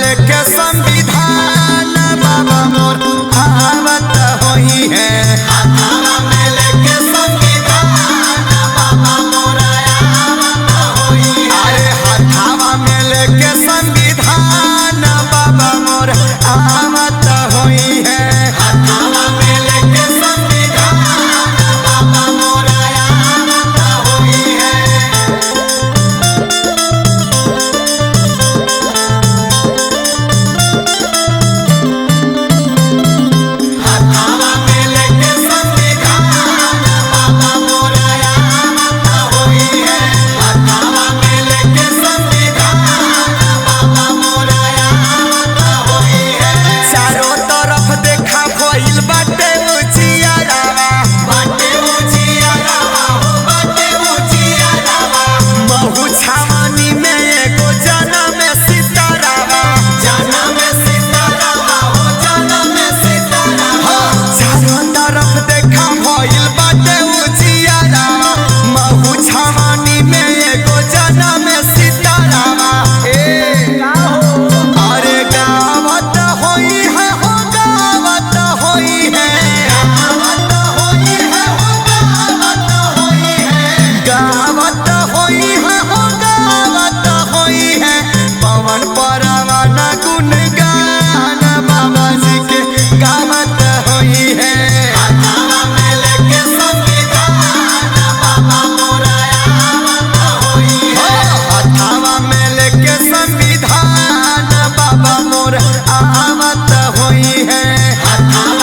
लेके संविधान बाबा मोर आवत होई है। हाथवा में लेके संविधान बाबा मोर आवत होई है। अरे हाथवा में लेके संविधान बाबा मोर आवत होई है। हाथवा में लेके संविधान बाबा मोर आवत होई है। हाथवा में लेके संविधान बाबा मोर आवत होई है। हाथवा में लेके संविधान बाबा मोर आवत होई है। चारों तरफ देखा भइल बाटे उजियारवा, बाटे उजियारवा हो बाटे उजियारवा। महू छावनी में एगो जनम सितारावा, जनम सितारावा हो जनम सितारावा। चारों तरफ देखा भइल बाटे उजियारवा, महू छावनी में एगो जनम सितारावा। अरे गावत होई है हो गावत होई है। गावत होई है हो गावत होई है। गावत होई है हो गावत होई है। पवन परवाना गुणगान बाबा जी के गावत होई है। हाथवा में लेके संविधान बाबा मोर आवत होई है। हाथवा में लेके संविधान बाबा मोर आवत होई है। हाथवा